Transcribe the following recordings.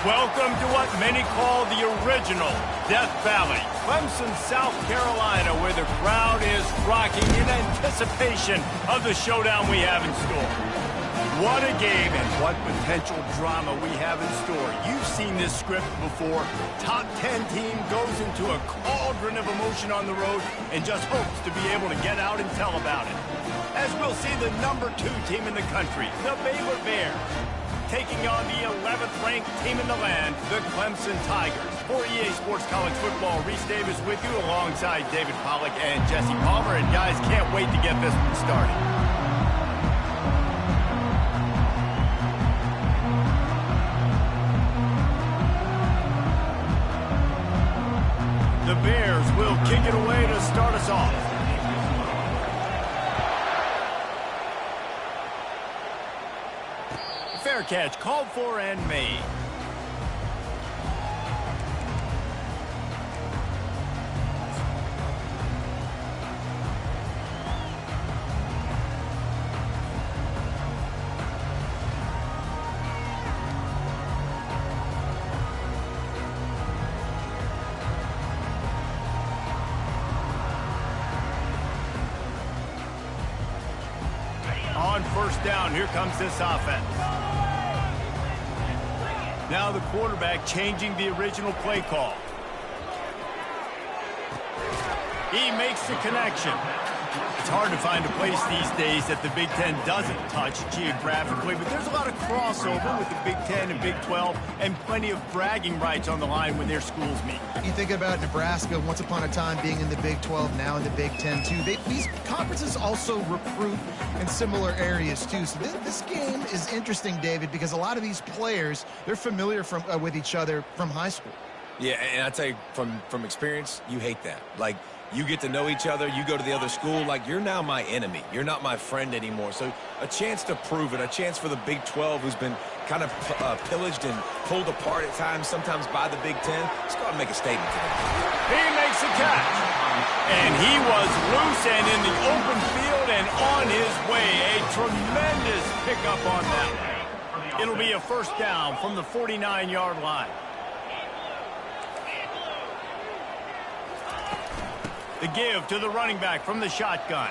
Welcome to what many call the original Death Valley, Clemson, South Carolina, where the crowd is rocking in anticipation of the showdown we have in store. What a game and what potential drama we have in store. You've seen this script before. Top 10 team goes into a cauldron of emotion on the road and just hopes to be able to get out and tell about it. As we'll see the number 2 team in the country, the Baylor Bears, taking on the 11th ranked team in the land, the Clemson Tigers. For EA Sports College Football, Reese Davis with you alongside David Pollack and Jesse Palmer. And guys, can't wait to get this one started. The Bears will kick it away to start us off. Fair catch, called for and made. On first down, here comes this offense. Now the quarterback changing the original play call. He makes the connection. It's hard to find a place these days that the Big Ten doesn't touch geographically, but there's a lot of crossover with the Big Ten and Big 12 and plenty of bragging rights on the line when their schools meet. You think about Nebraska once upon a time being in the Big 12, now in the Big 10 too. These conferences also recruit in similar areas too. So this game is interesting, David, because a lot of these players, they're familiar with each other from high school. Yeah, and I tell you from experience, you hate that. Like, you get to know each other, you go to the other school, like, you're now my enemy. You're not my friend anymore. So a chance to prove it, a chance for the Big 12, who's been kind of pillaged and pulled apart at times, sometimes by the Big 10. Let's go out and make a statement today. He makes a catch. And he was loose and in the open field and on his way. A tremendous pickup on that. It'll be a first down from the 49-yard line. The give to the running back from the shotgun.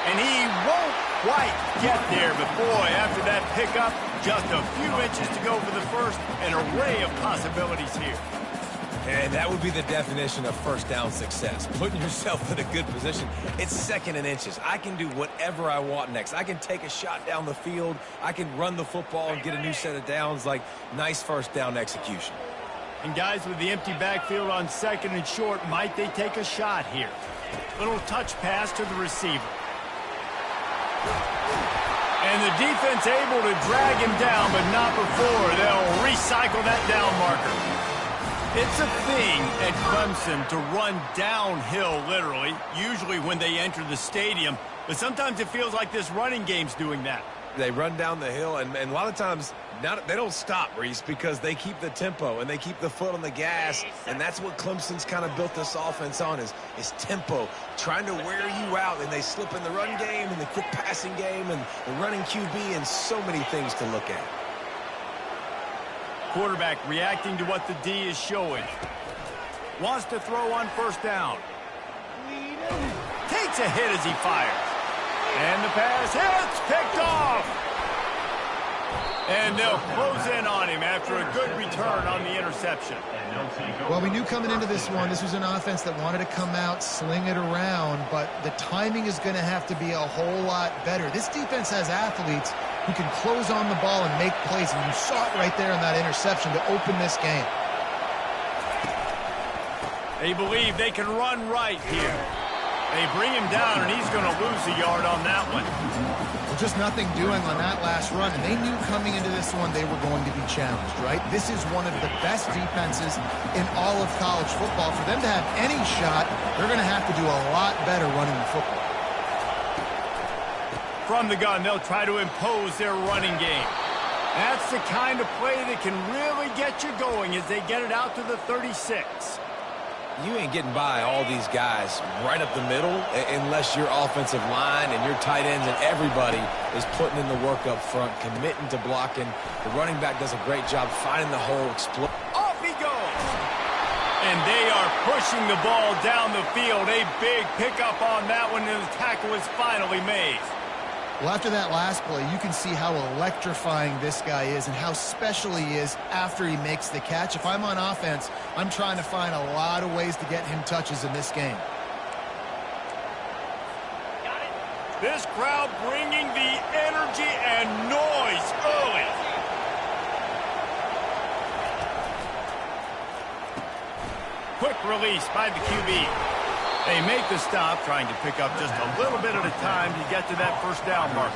And he won't quite get there, but boy, after that pickup, just a few inches to go for the first. An array of possibilities here. And that would be the definition of first down success. Putting yourself in a good position. It's second and inches. I can do whatever I want next. I can take a shot down the field. I can run the football and get a new set of downs. Like, nice first down execution. And guys, with the empty backfield on second and short, might they take a shot here? Little touch pass to the receiver. And the defense able to drag him down, but not before they'll recycle that down marker. It's a thing at Clemson to run downhill, literally, usually when they enter the stadium. But sometimes it feels like this running game's doing that. They run down the hill, and a lot of times they don't stop, Reese, because they keep the tempo and they keep the foot on the gas, and that's what Clemson's kind of built this offense on is tempo, trying to wear you out, and they slip in the run game and the quick passing game and the running QB and so many things to look at. Quarterback reacting to what the D is showing. Wants to throw on first down. Takes a hit as he fires. And the pass hits, picked off. And they'll close in on him after a good return on the interception. Well, we knew coming into this one, this was an offense that wanted to come out, sling it around, but the timing is going to have to be a whole lot better. This defense has athletes who can close on the ball and make plays, and you saw it right there in that interception to open this game. They believe they can run right here. They bring him down, and he's going to lose a yard on that one. Well, just nothing doing on that last run, and they knew coming into this one they were going to be challenged, right? This is one of the best defenses in all of college football. For them to have any shot, they're going to have to do a lot better running the football. From the gun, they'll try to impose their running game. That's the kind of play that can really get you going as they get it out to the 36. you ain't getting by all these guys right up the middle unless your offensive line and your tight ends and everybody is putting in the work up front, committing to blocking. The running back does a great job finding the hole, Off he goes. And they are pushing the ball down the field. A big pickup on that one, and the tackle is finally made. Well, after that last play, you can see how electrifying this guy is and how special he is after he makes the catch. If I'm on offense, I'm trying to find a lot of ways to get him touches in this game. This crowd bringing the energy and noise early. Quick release by the QB. They make the stop, trying to pick up just a little bit at a time to get to that first down mark.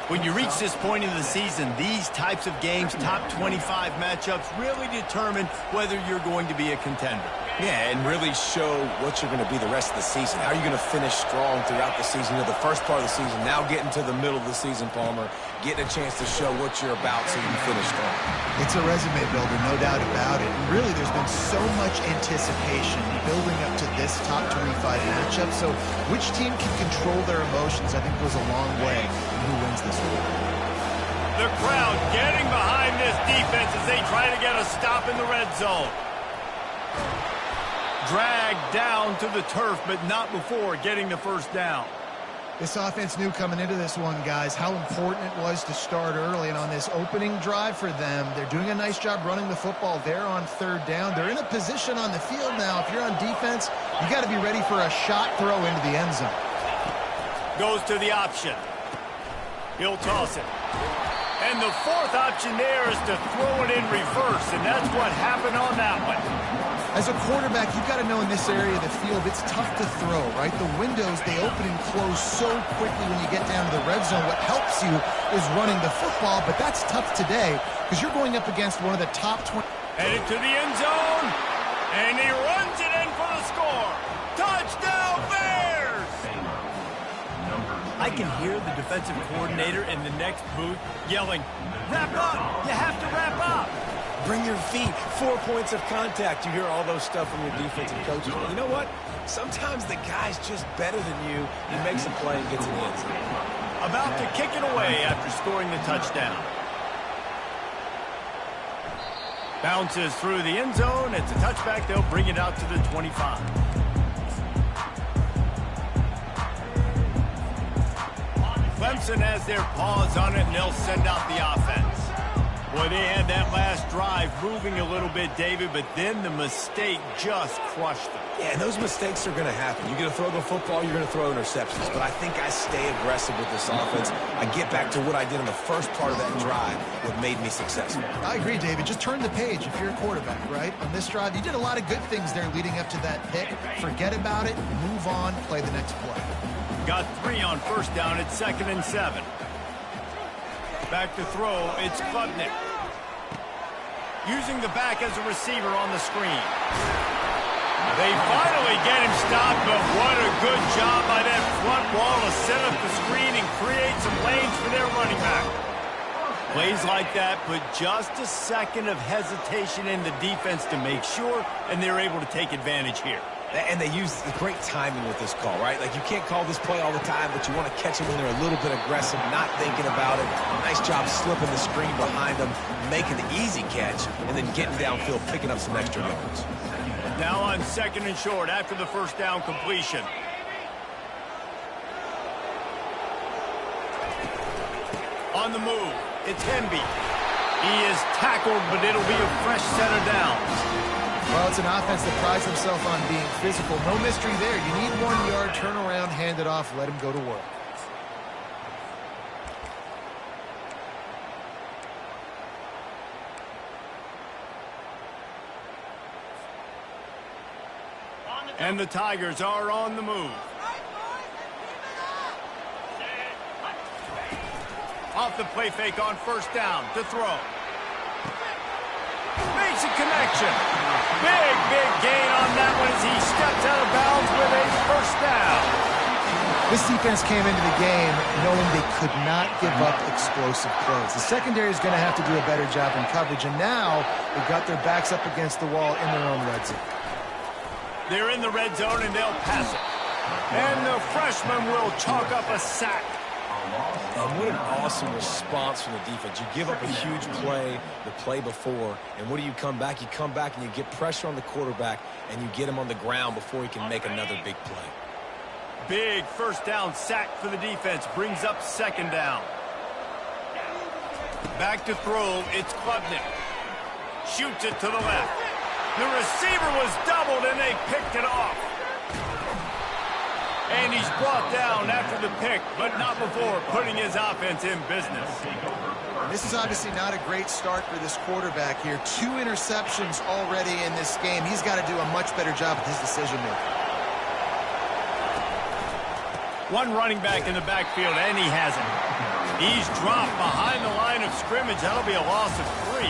When you reach this point in the season, these types of games, top 25 matchups, really determine whether you're going to be a contender. Yeah, and really show what you're going to be the rest of the season. How are you going to finish strong throughout the season? You know, the first part of the season, now getting to the middle of the season, Palmer, getting a chance to show what you're about so you can finish strong. It's a resume builder, no doubt about it. And really, there's been so much anticipation building up to this top 25 matchup. So which team can control their emotions, I think, goes a long way in who wins this one. The crowd getting behind this defense as they try to get a stop in the red zone. Dragged down to the turf, but not before getting the first down. This offense knew coming into this one, guys, how important it was to start early. And on this opening drive for them, they're doing a nice job running the football. They're on third down. They're in a position on the field now. If you're on defense, you got to be ready for a shot throw into the end zone. Goes to the option. He'll toss it. And the fourth option there is to throw it in reverse, and that's what happened on that one. As a quarterback, you've got to know in this area of the field, it's tough to throw, right? The windows, they open and close so quickly when you get down to the red zone. What helps you is running the football, but that's tough today because you're going up against one of the top 20. Headed to the end zone, and he runs it in for the score. Touchdown, Bears! I can hear the defensive coordinator in the next booth yelling, "Wrap up! You have to wrap up!" Bring your feet. 4 points of contact. You hear all those stuff from your defensive coaches. But you know what? Sometimes the guy's just better than you. He makes a play and gets in the end zone. About to kick it away after scoring the touchdown. Bounces through the end zone. It's a touchback. They'll bring it out to the 25. Clemson has their paws on it, and they'll send out the offense. Boy, they had that last drive moving a little bit, David, but then the mistake just crushed them. Yeah, and those mistakes are going to happen. You're going to throw the football, you're going to throw interceptions. But I think I stay aggressive with this offense. I get back to what I did in the first part of that drive, what made me successful. I agree, David. Just turn the page if you're a quarterback, right? On this drive, you did a lot of good things there leading up to that pick. Forget about it, move on, play the next play. Got 3 on first down. It's 2nd and 7. Back to throw. It's Klubnik. Using the back as a receiver on the screen. They finally get him stopped, but what a good job by that front wall to set up the screen and create some lanes for their running back. Plays like that put just a second of hesitation in the defense to make sure, and they're able to take advantage here. And they use the great timing with this call, right? Like, you can't call this play all the time, but you want to catch them when they're a little bit aggressive, not thinking about it. Nice job slipping the screen behind them, making the easy catch, and then getting downfield, picking up some extra yards. Now on 2nd and short after the first down completion. On the move, it's Hemby. He is tackled, but it'll be a fresh set of downs. Well, it's an offense that prides themselves on being physical. No mystery there. You need 1 yard, turn around, hand it off, let him go to work. And the Tigers are on the move. Off the play fake on first down to throw. Makes a connection. Big gain on that one as he steps out of bounds with a first down. This defense came into the game knowing they could not give up explosive plays. The secondary is going to have to do a better job in coverage, and now they've got their backs up against the wall in their own red zone. They're in the red zone, and they'll pass it. And the freshman will chalk up a sack. And what an awesome response from the defense. You give up a huge play the play before, and what do you come back? You come back and you get pressure on the quarterback, and you get him on the ground before he can make another big play. Big first down sack for the defense. Brings up second down. Back to throw. It's Klubnik. Shoots it to the left. The receiver was doubled, and they picked it off. And he's brought down after the pick, but not before putting his offense in business. This is obviously not a great start for this quarterback here. 2 interceptions already in this game. He's got to do a much better job with his decision-making. One running back in the backfield, and he hasn't. He's dropped behind the line of scrimmage. That'll be a loss of 3.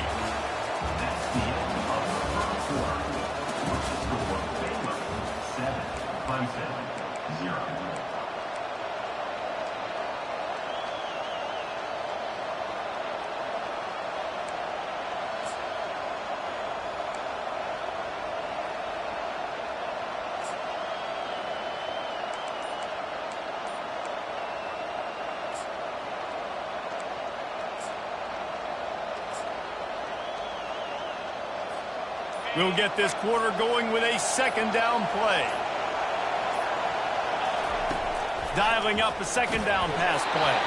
We'll get this quarter going with a second down play. Dialing up a second down pass play.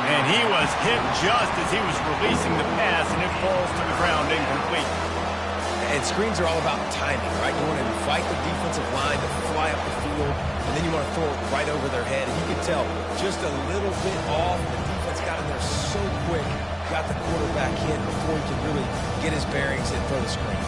And he was hit just as he was releasing the pass, and it falls to the ground incomplete. And screens are all about timing, right? You want to invite the defensive line to fly up the field, and then you want to throw it right over their head. And you can tell just a little bit off. The defense got in there so quick, got the quarterback hit before he could really get his bearings and throw the screen.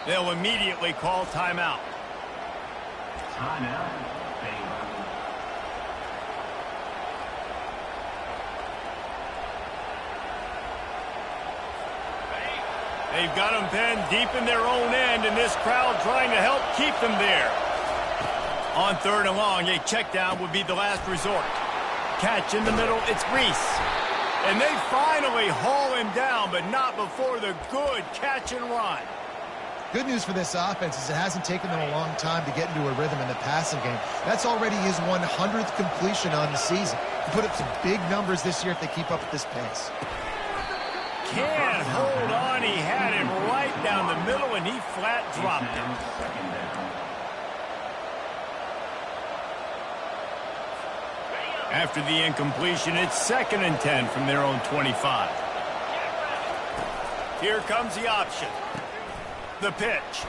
They'll immediately call timeout. Timeout. They've got them pinned deep in their own end, and this crowd trying to help keep them there. On 3rd and long, a check down would be the last resort. Catch in the middle, it's Reese. And they finally haul him down, but not before the good catch and run. Good news for this offense is it hasn't taken them a long time to get into a rhythm in the passing game. That's already his 100th completion on the season. He put up some big numbers this year if they keep up at this pace. Can't hold on. He had him right down the middle, and he flat dropped him. After the incompletion, it's 2nd and 10 from their own 25. Here comes the option. The pitch.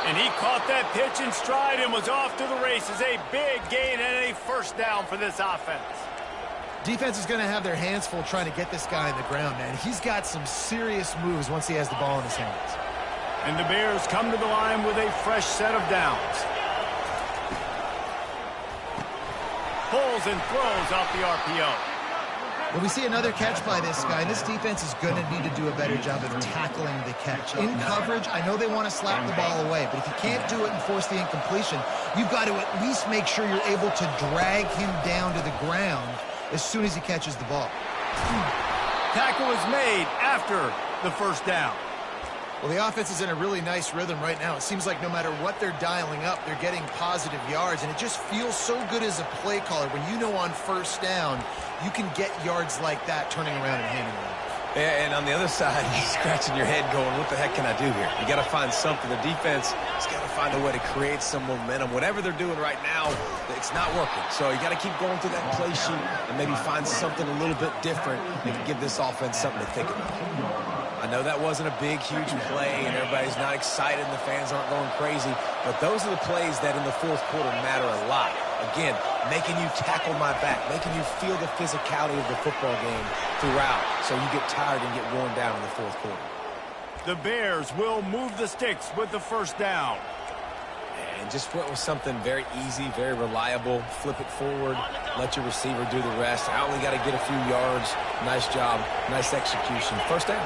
And he caught that pitch in stride and was off to the races. A big gain and a first down for this offense. Defense is going to have their hands full trying to get this guy on the ground, man. He's got some serious moves once he has the ball in his hands. And the Bears come to the line with a fresh set of downs. Pulls and throws off the RPO. Well, we see another catch by this guy. This defense is going to need to do a better job of tackling the catch. In coverage, I know they want to slap the ball away, but if you can't do it and force the incompletion, you've got to at least make sure you're able to drag him down to the ground as soon as he catches the ball. Tackle is made after the first down. Well, the offense is in a really nice rhythm right now. It seems like no matter what they're dialing up, they're getting positive yards, and it just feels so good as a play caller when you know on first down you can get yards like that turning around and handing it off. Yeah, and on the other side, you're scratching your head going, what the heck can I do here? You got to find something. The defense has got to find a way to create some momentum. Whatever they're doing right now, it's not working. So you got to keep going through that play sheet and maybe find something a little bit different that can give this offense something to think about. I know that wasn't a big, huge play, and everybody's not excited, and the fans aren't going crazy, but those are the plays that in the fourth quarter matter a lot. Again, making you tackle my back, making you feel the physicality of the football game throughout, so you get tired and get worn down in the fourth quarter. The Bears will move the sticks with the first down. And just went with something very easy, very reliable. Flip it forward, let your receiver do the rest. I only got to get a few yards. Nice job, nice execution. First down.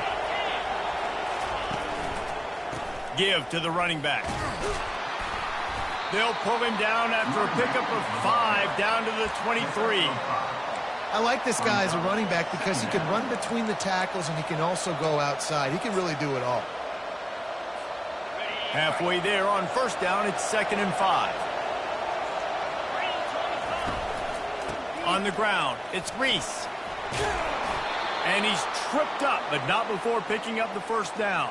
Give to the running back. They'll pull him down after a pickup of 5 down to the 23. I like this guy as a running back because he can run between the tackles and he can also go outside. He can really do it all. Halfway there on first down, it's 2nd and 5. On the ground, it's Reese. And he's tripped up, but not before picking up the first down.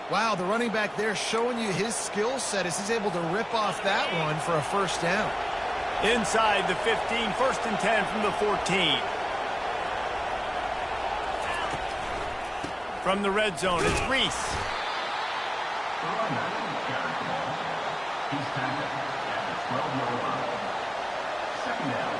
Wow, the running back there showing you his skill set as he's able to rip off that one for a first down. Inside the 15, 1st and 10 from the 14. From the red zone, it's Reese. He's tackled at the 12-yard line. 2nd down.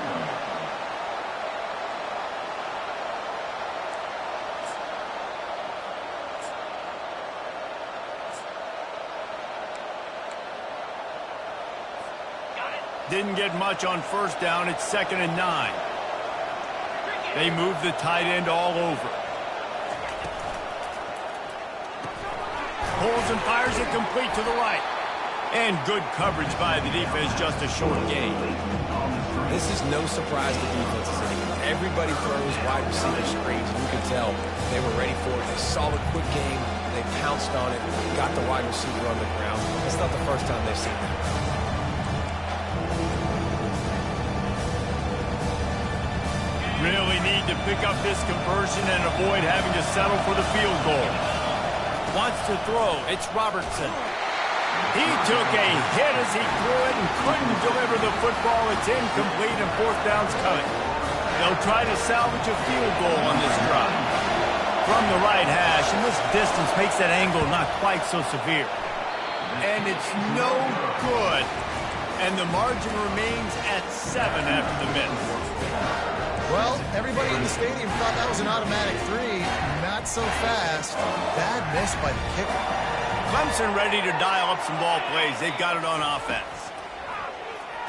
Didn't get much on first down. It's 2nd and 9. They move the tight end all over. Pulls and fires it complete to the right. And good coverage by the defense, just a short gain. This is no surprise to defenses anymore. Everybody throws wide receiver screens, and you can tell they were ready for it. They saw the quick game. They pounced on it, got the wide receiver on the ground. It's not the first time they've seen that. Really need to pick up this conversion and avoid having to settle for the field goal. Wants to throw. It's Robertson. He took a hit as he threw it and couldn't deliver the football. It's incomplete and 4th down's coming. They'll try to salvage a field goal on this drive. From the right hash, and this distance makes that angle not quite so severe. And it's no good. And the margin remains at 7 after the miss. Well, everybody in the stadium thought that was an automatic 3. Not so fast. Bad miss by the kicker. Clemson ready to dial up some ball plays. They've got it on offense.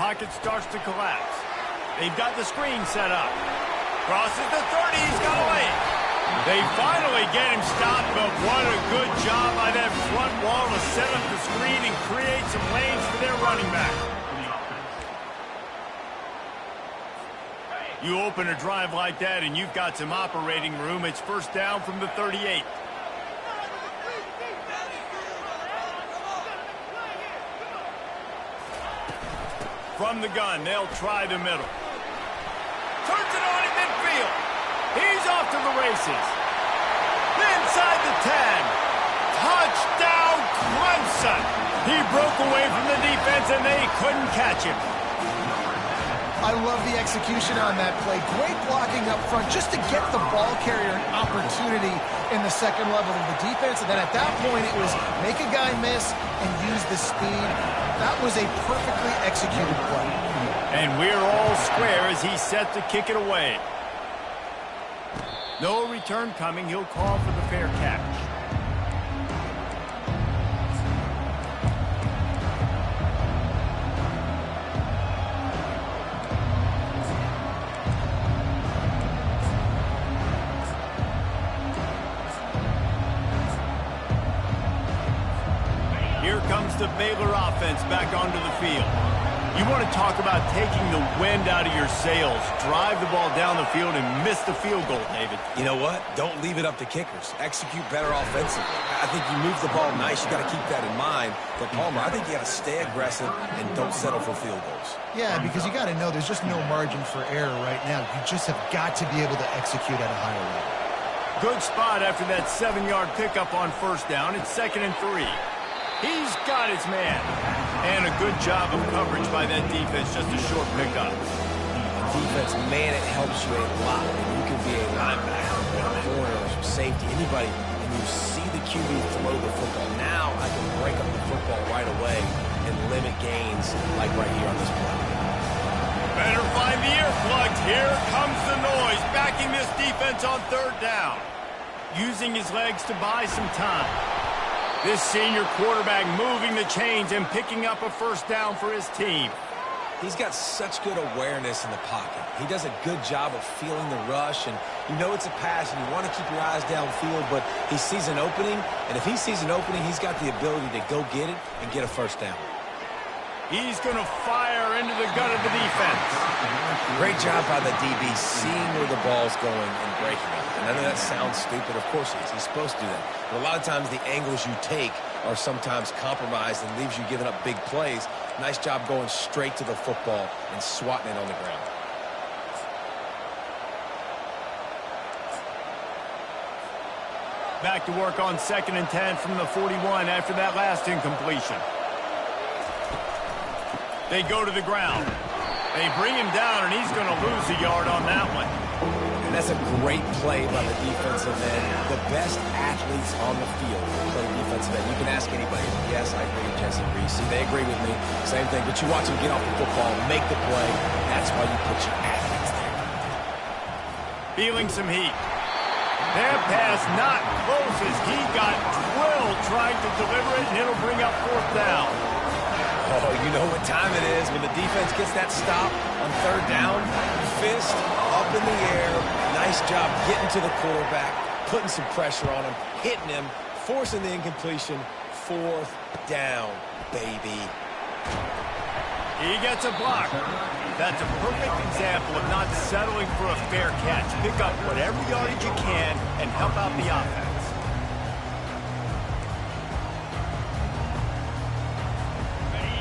Pocket starts to collapse. They've got the screen set up. Crosses the 30. He's got away. They finally get him stopped, but what a good job by that front wall to set up the screen and create some lanes for their running back. You open a drive like that and you've got some operating room. It's first down from the 38. From the gun, they'll try the middle. Turns it on in midfield. He's off to the races. Inside the 10. Touchdown, Clemson. He broke away from the defense and they couldn't catch him. I love the execution on that play. Great blocking up front just to get the ball carrier an opportunity in the second level of the defense. And then at that point, it was make a guy miss and use the speed. That was a perfectly executed play. And we're all square as he's set to kick it away. No return coming. He'll call for the fair catch. Here comes the Baylor offense back onto the field. You want to talk about taking the wind out of your sails. Drive the ball down the field and miss the field goal, David. You know what? Don't leave it up to kickers. Execute better offensively. I think you move the ball nice. You got to keep that in mind. But, Palmer, I think you got to stay aggressive and don't settle for field goals. Yeah, because you got to know there's just no margin for error right now. You just have got to be able to execute at a higher level. Good spot after that 7-yard pickup on first down. It's 2nd and 3. He's got his man. And a good job of coverage by that defense, just a short pickup. Defense, man, it helps you a lot. You can be a linebacker or a corner or safety, anybody, and you see the QB throw the football. Now I can break up the football right away and limit gains like right here on this play. Better find the earplugs. Here comes the noise, backing this defense on 3rd down. Using his legs to buy some time. This senior quarterback moving the chains and picking up a first down for his team. He's got such good awareness in the pocket. He does a good job of feeling the rush, and you know it's a pass, and you want to keep your eyes downfield, but he sees an opening, and if he sees an opening, he's got the ability to go get it and get a first down. He's going to fire into the gut of the defense. Great job by the DB seeing where the ball's going and breaking it. And I know that sounds stupid. Of course he is. He's supposed to do that. But a lot of times the angles you take are sometimes compromised and leaves you giving up big plays. Nice job going straight to the football and swatting it on the ground. Back to work on 2nd and 10 from the 41 after that last incompletion. They go to the ground. They bring him down, and he's going to lose a yard on that one. And that's a great play by the defensive end. The best athletes on the field play defensive end. You can ask anybody. Yes, I agree with Jesse Reese. They agree with me. Same thing. But you watch him get off the football, make the play. That's why you put your athletes there. Feeling some heat. That pass not close as he got drilled trying to deliver it, and it'll bring up 4th down. Oh, you know what time it is when the defense gets that stop on 3rd down. Fist up in the air. Nice job getting to the quarterback, putting some pressure on him, hitting him, forcing the incompletion. 4th down, baby. He gets a block. That's a perfect example of not settling for a fair catch. Pick up whatever yardage you can and help out the offense.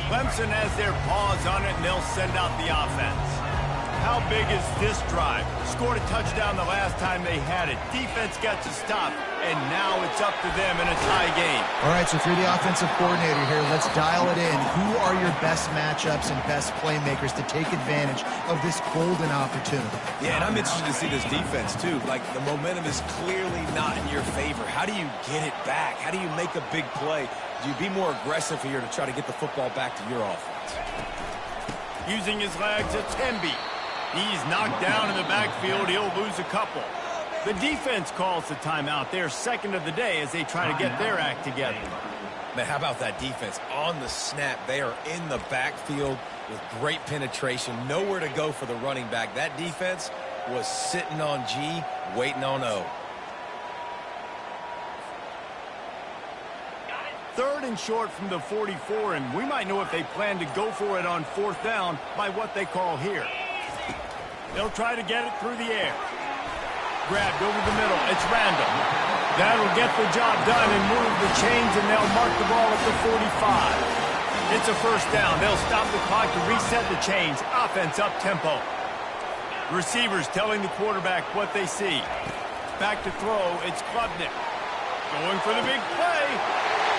Clemson has their paws on it, and they'll send out the offense. How big is this drive? Scored a touchdown the last time they had it. Defense gets a stop, and now it's up to them in a tie game. All right, so if you're the offensive coordinator here, let's dial it in. Who are your best matchups and best playmakers to take advantage of this golden opportunity? Yeah, and I'm interested to see this defense, too. Like, the momentum is clearly not in your favor. How do you get it back? How do you make a big play? Do you be more aggressive here to try to get the football back to your offense? Using his legs, it's Hemby. He's knocked down in the backfield. He'll lose a couple. The defense calls the timeout. They're 2nd of the day as they try to get their act together. Man, how about that defense? On the snap, they are in the backfield with great penetration. Nowhere to go for the running back. That defense was sitting on G, waiting on O. 3rd and short from the 44, and we might know if they plan to go for it on 4th down by what they call here. They'll try to get it through the air. Grabbed over the middle. It's Randall. That'll get the job done and move the chains, and they'll mark the ball at the 45. It's a first down. They'll stop the clock to reset the chains. Offense up-tempo. Receivers telling the quarterback what they see. Back to throw. It's Klubnik. Going for the big play.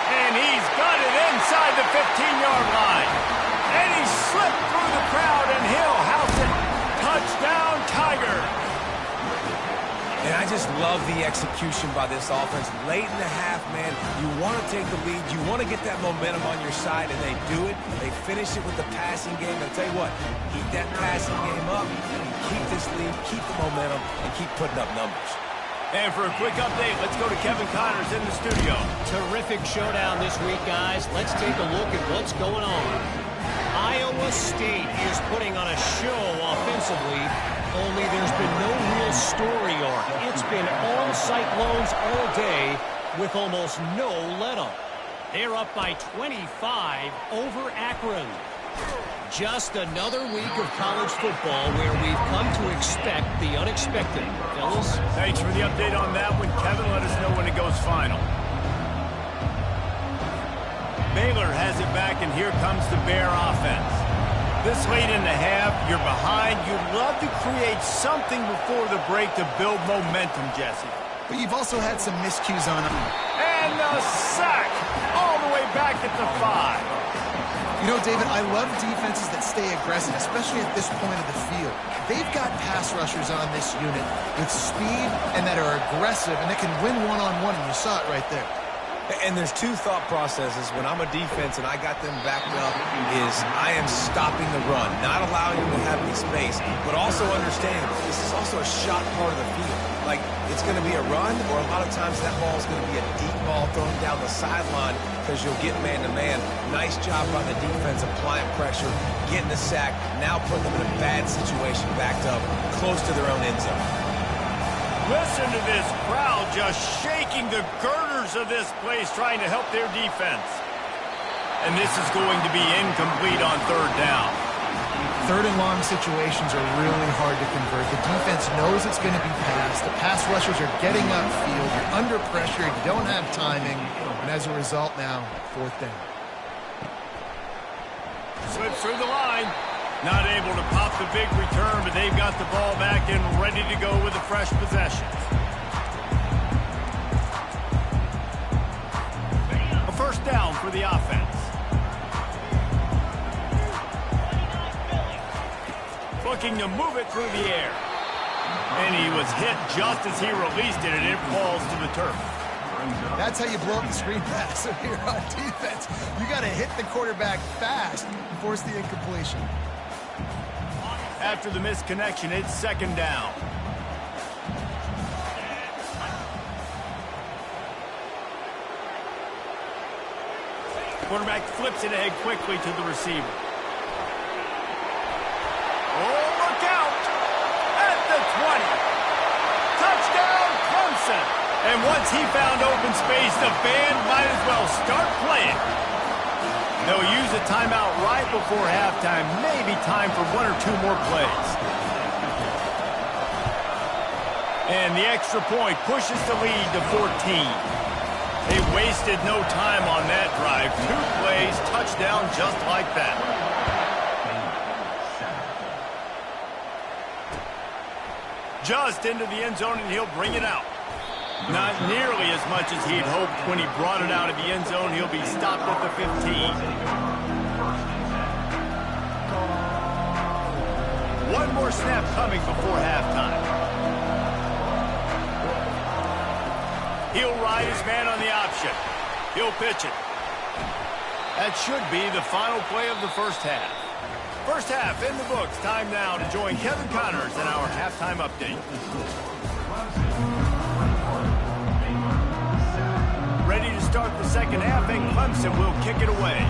And he's got it inside the 15-yard line. And he slipped through the crowd, and he'll house it. Touchdown, Tiger. And I just love the execution by this offense. Late in the half, man, you want to take the lead. You want to get that momentum on your side, and they do it. They finish it with the passing game. I'll tell you what, keep that passing game up, and keep this lead, keep the momentum, and keep putting up numbers. And for a quick update, let's go to Kevin Connors in the studio. Terrific showdown this week, guys. Let's take a look at what's going on. Iowa State is putting on a show offensively, only there's been no real story arc. It's been all Cyclones all day with almost no let-up. They're up by 25 over Akron. Just another week of college football where we've come to expect the unexpected. Fellas? Thanks for the update on that one, Kevin. Let us know when it goes final. Baylor has it back, and here comes the Bear offense. This late in the half, you're behind. You'd love to create something before the break to build momentum, Jesse. But you've also had some miscues on them. And a sack all the way back at the 5. You know, David, I love defenses that stay aggressive, especially at this point of the field. They've got pass rushers on this unit with speed and that are aggressive and that can win one-on-one, and you saw it right there. And there's two thought processes when I'm a defense and I got them backed up is I am stopping the run, not allowing them to have any space, but also understanding this is also a shot part of the field. Like, it's going to be a run, or a lot of times that ball is going to be a deep ball thrown down the sideline because you'll get man-to-man. Nice job by the defense applying pressure, getting the sack, now putting them in a bad situation backed up close to their own end zone. Listen to this crowd just shaking the girders of this place trying to help their defense. And this is going to be incomplete on third down. Third and long situations are really hard to convert. The defense knows it's going to be passed. The pass rushers are getting upfield. You're under pressure. You don't have timing. And as a result now, fourth down. Slips through the line. Not able to pop the big return, but they've got the ball back and ready to go with a fresh possession. A first down for the offense. Looking to move it through the air. And he was hit just as he released it, and it falls to the turf. That's how you blow up the screen pass here on defense. You got to hit the quarterback fast and force the incompletion. After the misconnection, it's second down. Quarterback flips it ahead quickly to the receiver. Oh, look out! At the 20. Touchdown, Clemson! And once he found open space, the band might as well start playing. They'll use a timeout right before halftime, maybe time for one or two more plays. And the extra point pushes the lead to 14. They wasted no time on that drive. 2 plays, touchdown just like that. Just into the end zone, and he'll bring it out. Not nearly as much as he'd hoped when he brought it out of the end zone. He'll be stopped at the 15. One more snap coming before halftime. He'll ride his man on the option. He'll pitch it. That should be the final play of the first half. First half in the books. Time now to join Kevin Connors in our halftime update. Ready to start the second half, and Clemson will kick it away.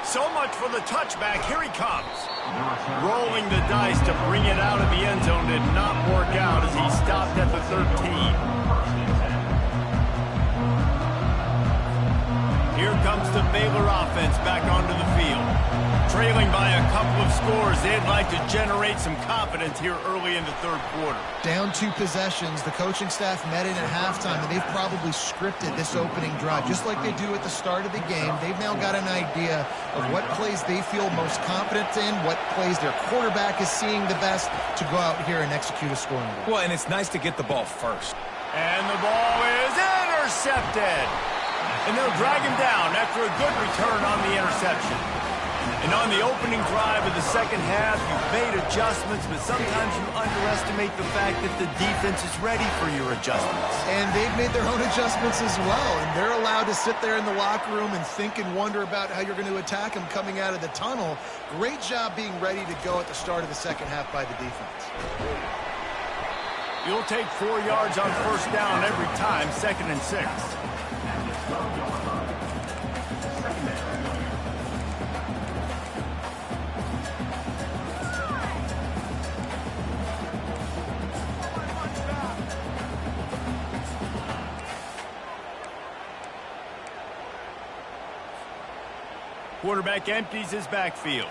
So much for the touchback. Here he comes. Rolling the dice to bring it out of the end zone did not work out as he stopped at the 13. Here comes the Baylor offense back onto the field. Trailing by a couple of scores, they'd like to generate some confidence here early in the third quarter. Down 2 possessions, the coaching staff met in at halftime, and they've probably scripted this opening drive. Just like they do at the start of the game, they've now got an idea of what plays they feel most confident in, what plays their quarterback is seeing the best to go out here and execute a scoring goal. Well, and it's nice to get the ball first. And the ball is intercepted. And they'll drag him down after a good return on the interception. And on the opening drive of the second half, you've made adjustments, but sometimes you underestimate the fact that the defense is ready for your adjustments. And they've made their own adjustments as well, and they're allowed to sit there in the locker room and think and wonder about how you're going to attack them coming out of the tunnel. Great job being ready to go at the start of the second half by the defense. You'll take 4 yards on first down every time, 2nd and 6. Quarterback empties his backfield.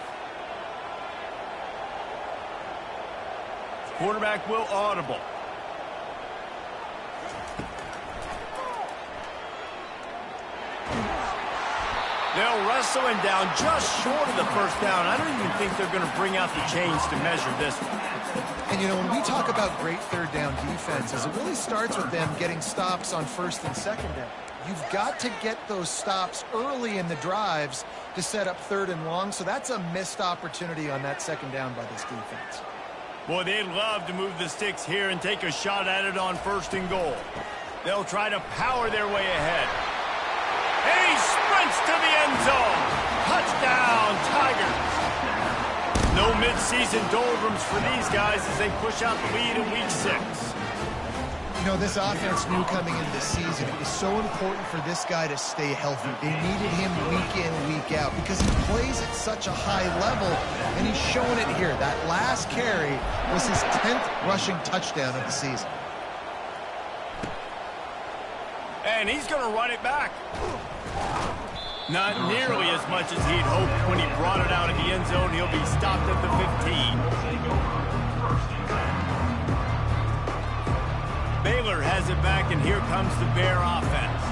Quarterback will audible. They'll wrestle him down just short of the first down. I don't even think they're going to bring out the chains to measure this one. And, you know, when we talk about great third down defenses, it really starts with them getting stops on first and second down. You've got to get those stops early in the drives to set up third and long, so that's a missed opportunity on that second down by this defense. Boy, they'd love to move the sticks here and take a shot at it on first and goal. They'll try to power their way ahead. And he sprints to the end zone. mid-season doldrums for these guys as they push out the lead in Week 6. You know, this offense knew coming into the season it was so important for this guy to stay healthy. They needed him week in, week out because he plays at such a high level, and he's showing it here. That last carry was his 10th rushing touchdown of the season. And he's going to run it back. Not nearly as much as he'd hoped when he brought it out of the end zone. He'll be stopped at the 15. Baylor has it back, and here comes the Bear offense.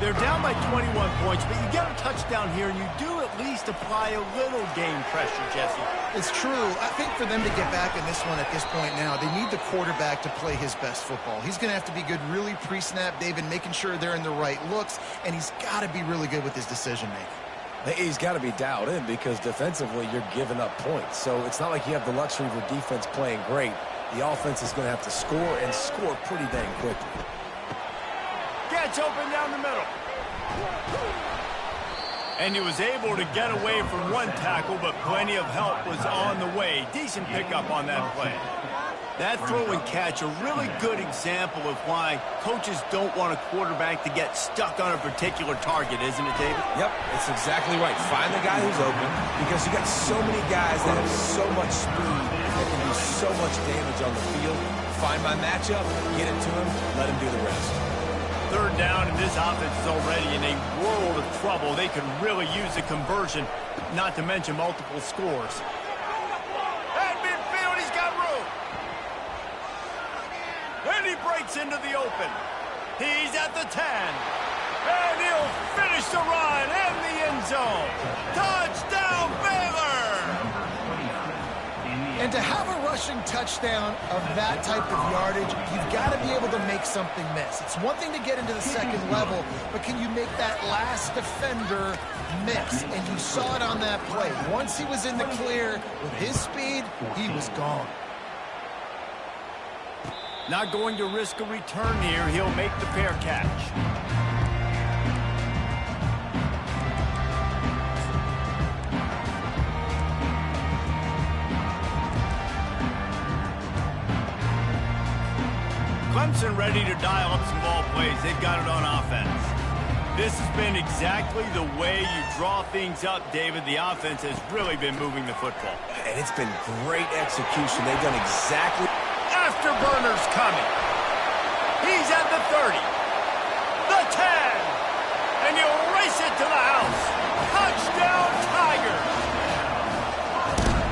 They're down by 21 points, but you get a touchdown here, and you do at least apply a little game pressure, Jesse. It's true. I think for them to get back in this one at this point now, they need the quarterback to play his best football. He's going to have to be good really pre-snap, David, making sure they're in the right looks, and he's got to be really good with his decision-making. He's got to be dialed in because defensively you're giving up points. So it's not like you have the luxury of your defense playing great. The offense is going to have to score and score pretty dang quickly. Gets open down the middle. And he was able to get away from one tackle, but plenty of help was on the way. Decent pickup on that play. That throw and catch, a really good example of why coaches don't want a quarterback to get stuck on a particular target, isn't it, David? Yep, it's exactly right. Find the guy who's open because you got so many guys that have so much speed that can do so much damage on the field. Find my matchup, get it to him, let him do the rest. Third down, and this offense is already in a world of trouble. They could really use a conversion, not to mention multiple scores. At midfield, he's got room. And he breaks into the open. He's at the 10. And he'll finish the run in the end zone. Touchdown, Baylor! And to have a rushing touchdown of that type of yardage, you've got to be able to make something miss. It's one thing to get into the second level, but can you make that last defender miss? And you saw it on that play. Once he was in the clear with his speed, he was gone. Not going to risk a return here. He'll make the fair catch. Clemson ready to dial up some ball plays. They've got it on offense. This has been exactly the way you draw things up, David. The offense has really been moving the football. And it's been great execution. They've done exactly... Afterburners coming. He's at the 30. The 10. And you'll race it to the house. Touchdown, Tigers.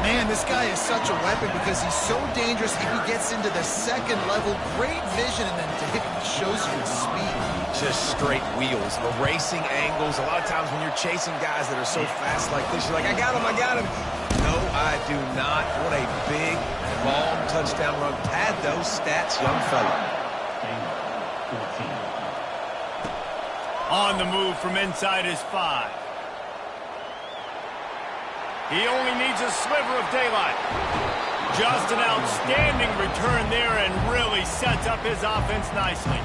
Man, this guy is such a weapon because he's so dangerous if he gets into the second level. Great vision, and then David shows you his speed. Just straight wheels, erasing angles. A lot of times when you're chasing guys that are so fast like this, you're like, I got him, I got him. No, I do not. What a big, long touchdown run. Pad those stats, young fella. On the move from inside his 5. He only needs a sliver of daylight. Just an outstanding return there and really sets up his offense nicely.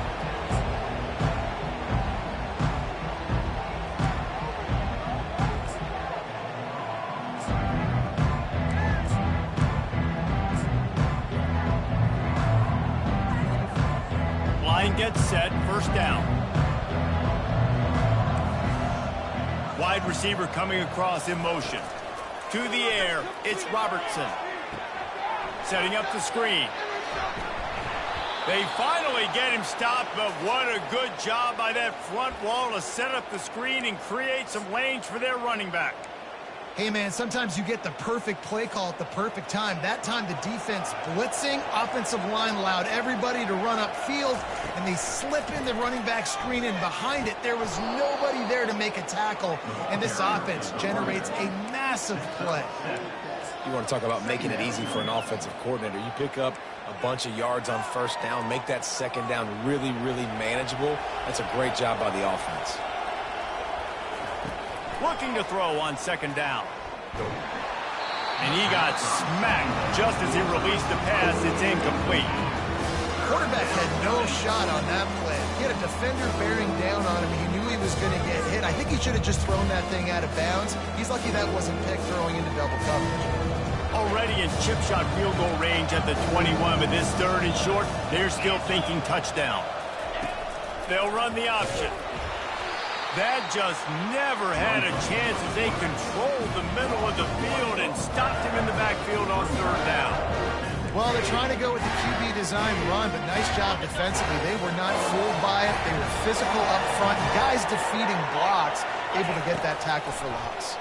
Line gets set, first down. Wide receiver coming across in motion. To the air, it's Robertson. Setting up the screen. They finally get him stopped, but what a good job by that front wall to set up the screen and create some lanes for their running back. Hey, man, sometimes you get the perfect play call at the perfect time. That time the defense blitzing, offensive line allowed everybody to run upfield, and they slip in the running back screen, and behind it there was nobody there to make a tackle, and this offense generates a massive play. You want to talk about making it easy for an offensive coordinator. You pick up a bunch of yards on first down, make that second down really, really manageable. That's a great job by the offense. Looking to throw on second down. And he got smacked just as he released the pass. It's incomplete. Quarterback had no shot on that play. He had a defender bearing down on him. He knew he was going to get hit. I think he should have just thrown that thing out of bounds. He's lucky that wasn't picked throwing into double coverage. Already in chip shot field goal range at the 21, but this third and short, they're still thinking touchdown. They'll run the option. That just never had a chance as they controlled the middle of the field and stopped him in the backfield on third down. Well, they're trying to go with the QB design run, but nice job defensively. They were not fooled by it. They were physical up front. Guys defeating blocks, able to get that tackle for loss.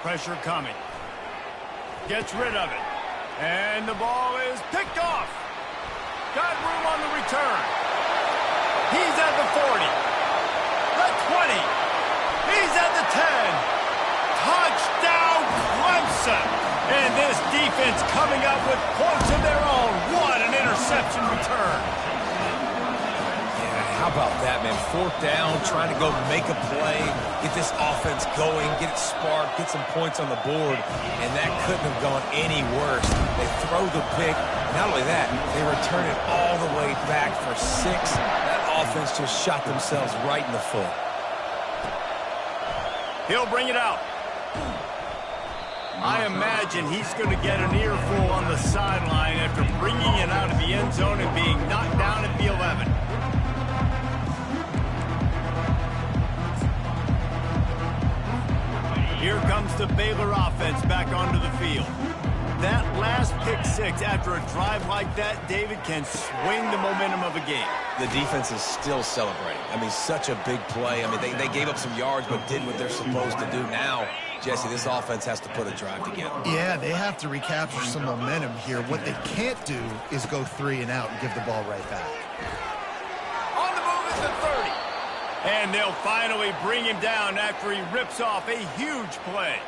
Pressure coming. Gets rid of it. And the ball is picked off. Got room on the return. He's at the 40. The 20. He's at the 10. Touchdown, Clemson. And this defense coming up with points of their own. What an interception return. Yeah, how about that, man? Fourth down, trying to go make a play, get this offense going, get it sparked, get some points on the board, and that couldn't have gone any worse. They throw the pick. Not only that, they return it all the way back for 6. That offense just shot themselves right in the foot. He'll bring it out. I imagine he's going to get an earful on the sideline after bringing it out of the end zone and being knocked down at the 11. Here comes the Baylor offense back onto the field. That last pick 6 after a drive like that, David, can swing the momentum of a game. The defense is still celebrating. I mean, such a big play. I mean, they gave up some yards but did what they're supposed to do. Now, Jesse, this offense has to put a drive together. Yeah, they have to recapture some momentum here. What they can't do is go 3 and out and give the ball right back. On the move is the 30. And they'll finally bring him down after he rips off a huge play.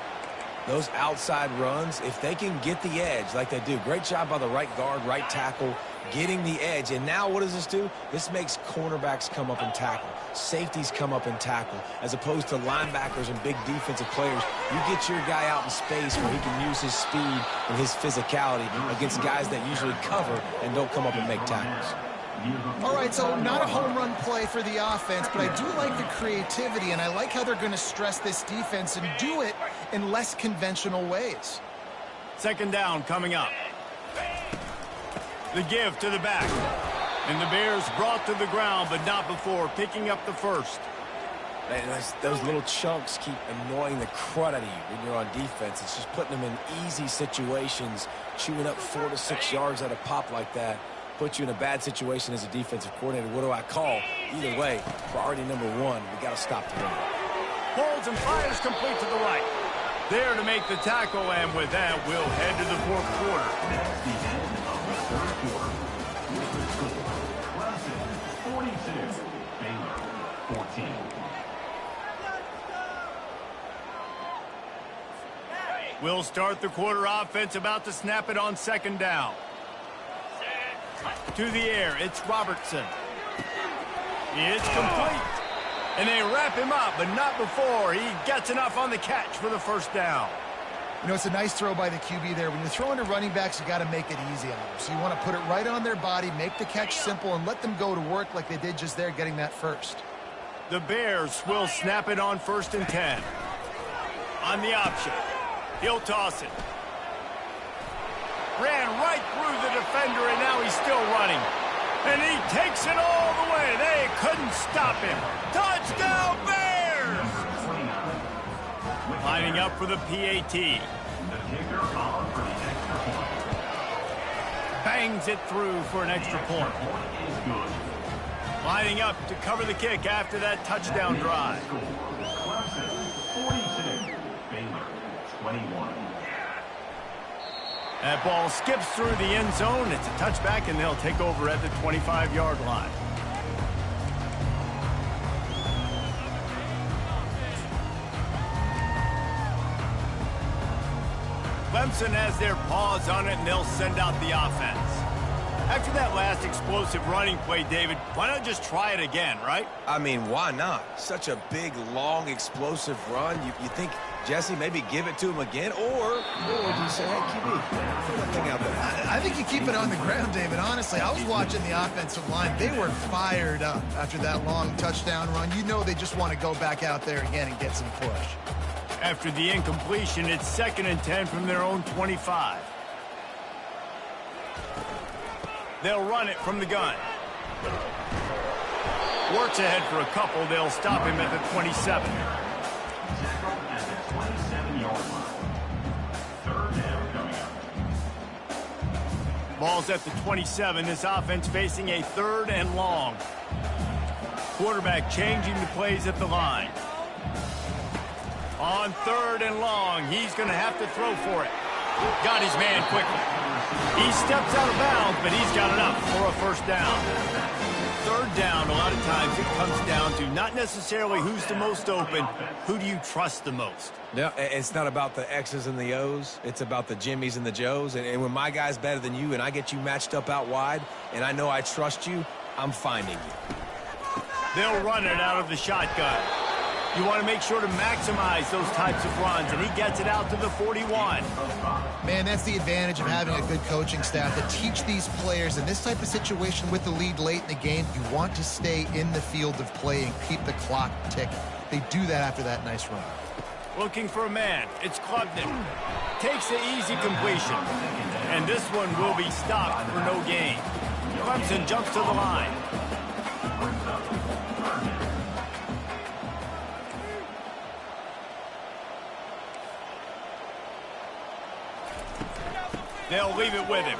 Those outside runs, if they can get the edge like they do, great job by the right guard, right tackle, getting the edge. And now what does this do? This makes cornerbacks come up and tackle. Safeties come up and tackle. As opposed to linebackers and big defensive players, you get your guy out in space where he can use his speed and his physicality against guys that usually cover and don't come up and make tackles. All right, so not a home run play for the offense, but I do like the creativity, and I like how they're going to stress this defense and do it in less conventional ways. Second down coming up. The give to the back. And the Bears brought to the ground, but not before picking up the first. Man, those little chunks keep annoying the crud out of you when you're on defense. It's just putting them in easy situations, chewing up 4 to 6 yards at a pop like that. Put you in a bad situation as a defensive coordinator. What do I call? Either way, priority number 1, we got to stop the run. Holds and fires complete to the right. There to make the tackle, and with that, we'll head to the fourth quarter. That's the end of the third quarter. With the score, Clemson 42, Baylor 14. We'll start the quarter offense, about to snap it on second down. To the air, it's Robertson. It's complete. And they wrap him up, but not before he gets enough on the catch for the first down. You know, it's a nice throw by the QB there. When you're throwing to running backs, you got to make it easy on them. So you want to put it right on their body, make the catch simple, and let them go to work like they did just there, getting that first. The Bears will snap it on 1st and 10. On the option, he'll toss it. Ran right through the defender, and now he's still running. And he takes it all the way. They couldn't stop him. Touchdown, Bears! Lining up for the PAT. The kicker on for the extra point. Bangs it through for an extra point. Point is good. Lining up to cover the kick after that touchdown drive. Score, Clemson 42, Baylor 21. That ball skips through the end zone. It's a touchback, and they'll take over at the 25-yard line. Clemson has their paws on it, and they'll send out the offense. After that last explosive running play, David, why not just try it again, right? I mean, why not? Such a big, long, explosive run. You think, Jesse, maybe give it to him again? Or do you say, hey, QB, throw that thing out there? I think you keep it on the ground, David. Honestly, I was watching the offensive line. They were fired up after that long touchdown run. You know they just want to go back out there again and get some push. After the incompletion, it's 2nd and 10 from their own 25. They'll run it from the gun. Works ahead for a couple. They'll stop him at the 27. Tackle at the 27-yard line. 3rd down coming up. Ball's at the 27. This offense facing a 3rd and long. Quarterback changing the plays at the line. On 3rd and long, he's going to have to throw for it. Got his man quickly. He steps out of bounds, but he's got enough for a 1st down. 3rd down, a lot of times it comes down to not necessarily who's the most open, who do you trust the most? No, it's not about the X's and the O's. It's about the Jimmies and the Joes. And when my guy's better than you and I get you matched up out wide and I know I trust you, I'm finding you. They'll run it out of the shotgun. You want to make sure to maximize those types of runs, and he gets it out to the 41. Man, that's the advantage of having a good coaching staff to teach these players in this type of situation with the lead late in the game. You want to stay in the field of play and keep the clock ticking. They do that after that nice run. Looking for a man. It's Klubnik. Takes the easy completion. And this one will be stopped for no gain. Clemson jumps to the line. They'll leave it with him.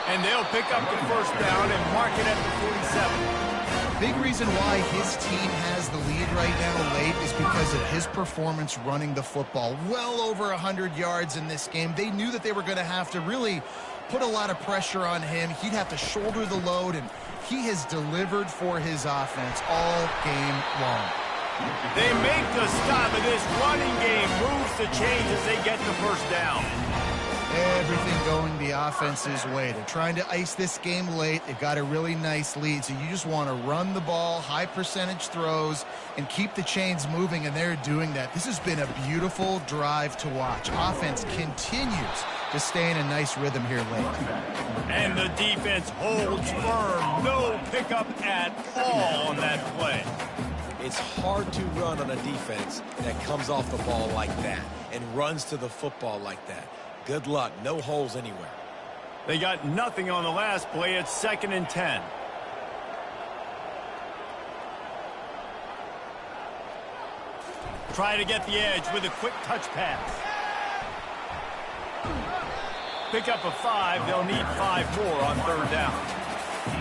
And they'll pick up the 1st down and mark it at the 47. Big reason why his team has the lead right now late is because of his performance running the football. Well over 100 yards in this game. They knew that they were going to have to really put a lot of pressure on him. He'd have to shoulder the load, and he has delivered for his offense all game long. They make the stop, and this running game moves the chains as they get the 1st down. Everything going the offense's way. They're trying to ice this game late. They've got a really nice lead, so you just want to run the ball, high percentage throws, and keep the chains moving, and they're doing that. This has been a beautiful drive to watch. Offense continues to stay in a nice rhythm here late. And the defense holds firm. No pickup at all on that play. It's hard to run on a defense that comes off the ball like that and runs to the football like that. Good luck. No holes anywhere. They got nothing on the last play. It's 2nd and 10. Try to get the edge with a quick touch pass. Pick up a 5. They'll need 5 more on 3rd down.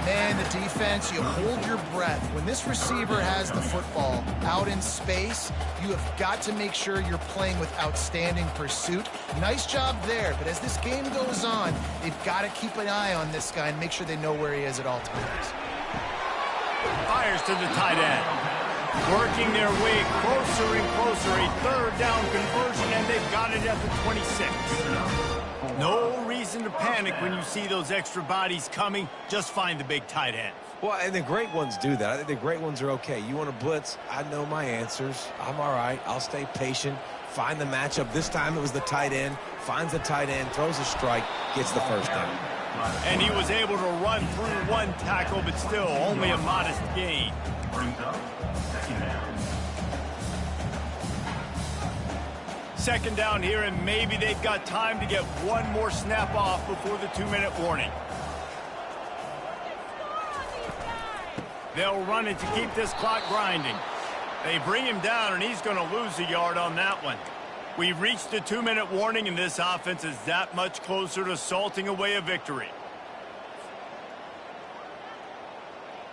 Man, the defense, you hold your breath. When this receiver has the football out in space, you have got to make sure you're playing with outstanding pursuit. Nice job there, but as this game goes on, they've got to keep an eye on this guy and make sure they know where he is at all times. Fires to the tight end. Working their way closer and closer. A 3rd down conversion, and they've got it at the 26. No reason to panic when you see those extra bodies coming. Just find the big tight end. Well, and the great ones do that. I think the great ones are okay. You want to blitz? I know my answers. I'm all right. I'll stay patient. Find the matchup. This time it was the tight end. Finds the tight end, throws a strike, gets the 1st down. And he was able to run through 1 tackle, but still only a modest gain. Brings up 2nd down. 2nd down here, and maybe they've got time to get 1 more snap off before the 2-minute warning. They'll run it to keep this clock grinding. They bring him down, and he's going to lose a yard on that one. We've reached the 2-minute warning, and this offense is that much closer to salting away a victory.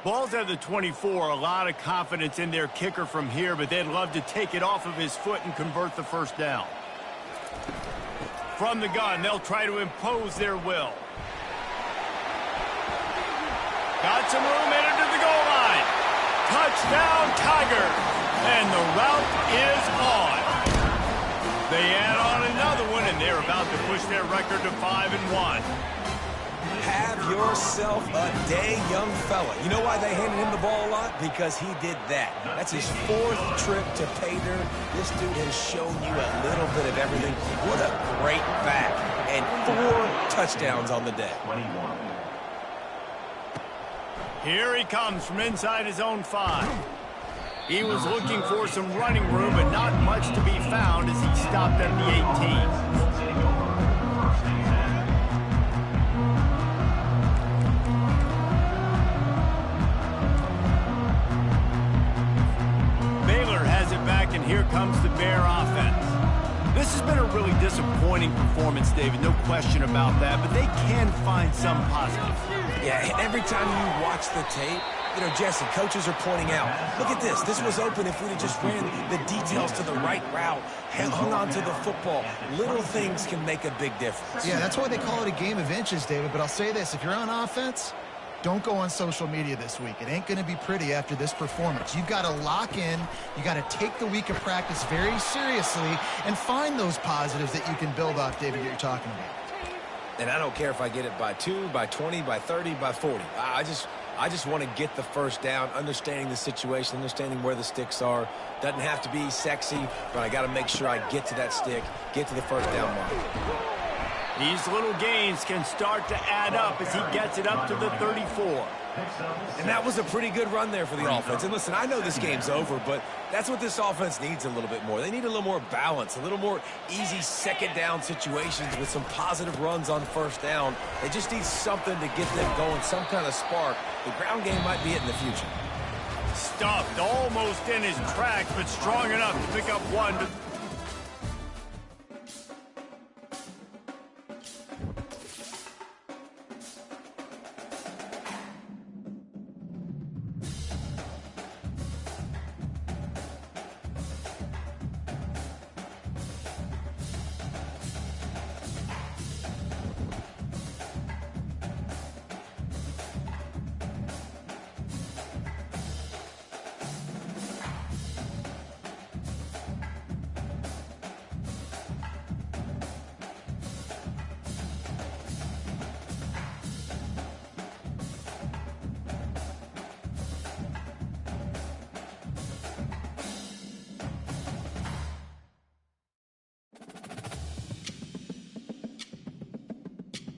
Ball's at the 24. A lot of confidence in their kicker from here, but they'd love to take it off of his foot and convert the 1st down. From the gun, they'll try to impose their will. Got some room, headed to the goal line. Touchdown, Tiger. And the route is on. They add on another one, and they're about to push their record to 5-1. Have yourself a day, young fella. You know why they handed him the ball a lot? Because he did that. That's his 4th trip to pay dirt. This dude has shown you a little bit of everything. What a great back. And 4 touchdowns on the day. 21. Here he comes from inside his own 5. He was looking for some running room, but not much to be found as he stopped at the 18. And here comes the Bear offense. This has been a really disappointing performance, David, no question about that, but they can find some positives. Yeah, every time you watch the tape, you know, Jesse, coaches are pointing out, look at this. This was open if we'd have just ran the details to the right route, hung on to the football. Little things can make a big difference. Yeah, that's why they call it a game of inches, David, but I'll say this. If you're on offense, don't go on social media this week. It ain't going to be pretty after this performance. You've got to lock in. You got to take the week of practice very seriously and find those positives that you can build off, David, that you're talking about. And I don't care if I get it by 2, by 20, by 30, by 40. I just want to get the first down, understanding the situation, understanding where the sticks are. Doesn't have to be sexy, but I got to make sure I get to that stick, get to the first down mark. These little gains can start to add up as he gets it up to the 34. And that was a pretty good run there for the offense. And listen, I know this game's over, but that's what this offense needs a little bit more. They need a little more balance, a little more easy second down situations with some positive runs on first down. They just need something to get them going, some kind of spark. The ground game might be it in the future. Stuffed almost in his tracks, but strong enough to pick up one.